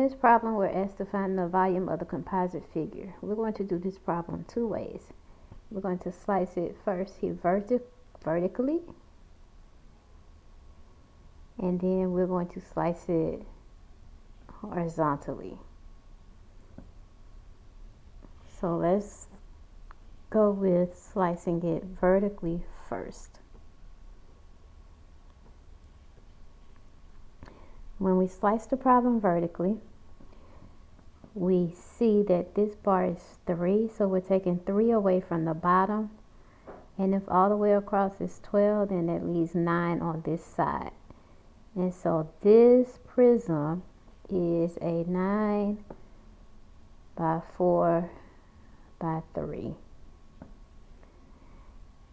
this problem, we're asked to find the volume of the composite figure. We're going to do this problem two ways. We're going to slice it first here vertically, and then we're going to slice it horizontally. So let's go with slicing it vertically first. When we slice the problem vertically, we see that this bar is 3, so we're taking 3 away from the bottom. And if all the way across is 12, then that leaves 9 on this side. And so this prism is a 9 by 4 by 3.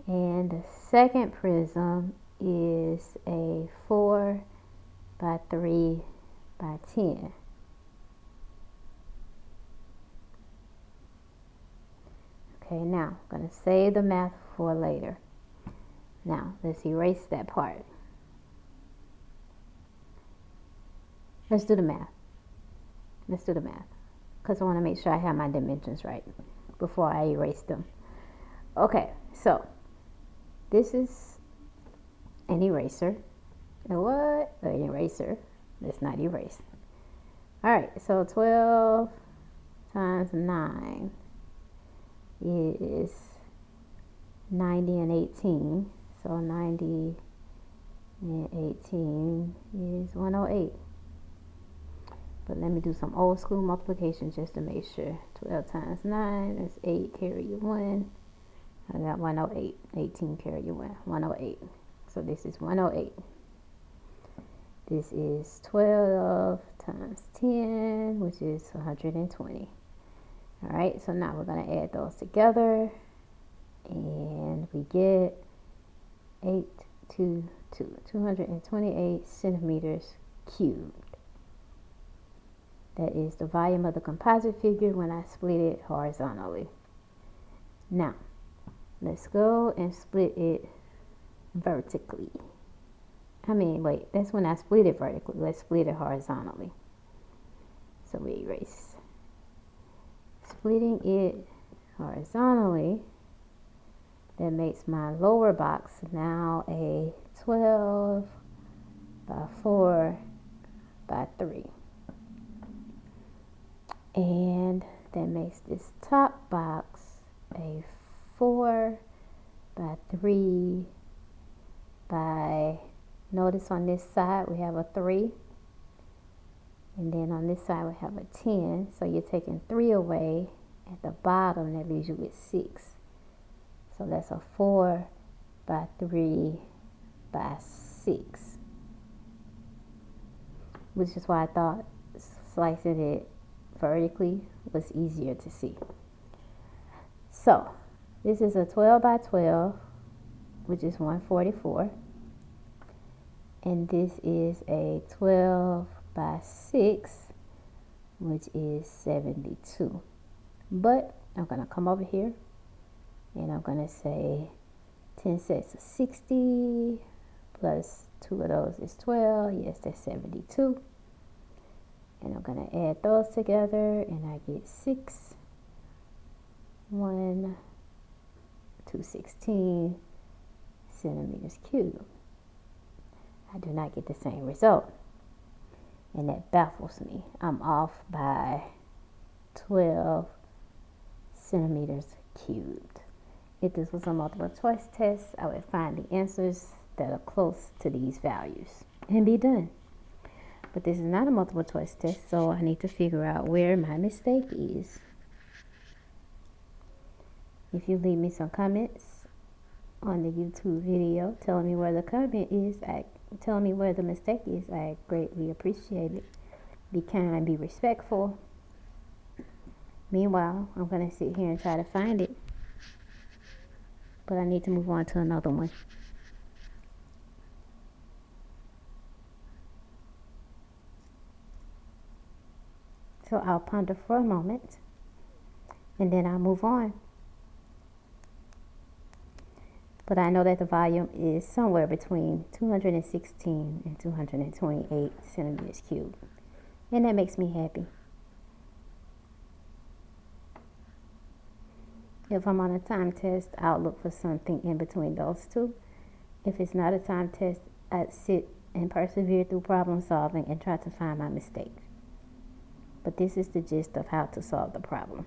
And the second prism is a 4 by 3 by 10. Okay, now I'm going to save the math for later. Now let's erase that part. Let's do the math. Let's do the math, because I want to make sure I have my dimensions right before I erase them. Okay, so this is an eraser. And what? An eraser. Let's not erase. Alright, so 12 times 9 is 90 and 18. So 90 and 18 is 108. But let me do some old school multiplication just to make sure. 12 times 9 is 8, carry your 1. I got 108. 18 carry your 1. 108. So this is 108. This is 12 times 10, which is 120. All right, so now we're going to add those together, and we get 228 centimeters cubed. That is the volume of the composite figure when I split it horizontally. Now, let's go and split it vertically. That's when I split it vertically. Let's split it horizontally. So we erase. Splitting it horizontally, that makes my lower box now a 12 by 4 by 3. And that makes this top box a 4 by 3 by, notice on this side we have a 3, and then on this side we have a 10. So you're taking 3 away at the bottom, that leaves you with 6. So that's a 4 by 3 by 6, which is why I thought slicing it vertically was easier to see. So this is a 12 by 12, which is 144. And this is a 12 by 6, which is 72. But I'm going to come over here and I'm going to say 10 sets of 60 plus 2 of those is 12. Yes, that's 72. And I'm going to add those together, and I get 6, 1, 216 centimeters cubed. I do not get the same result, and that baffles me. I'm off by 12 centimeters cubed. If this was a multiple choice test, I would find the answers that are close to these values and be done. But this is not a multiple choice test, so I need to figure out where my mistake is. If you leave me some comments on the YouTube video telling me where the comment is, telling me where the mistake is, I greatly appreciate it. Be kind, be respectful. Meanwhile, I'm going to sit here and try to find it. But I need to move on to another one. So I'll ponder for a moment, and then I'll move on. But I know that the volume is somewhere between 216 and 228 centimeters cubed. And that makes me happy. If I'm on a time test, I'll look for something in between those two. If it's not a time test, I'd sit and persevere through problem solving and try to find my mistake. But this is the gist of how to solve the problem.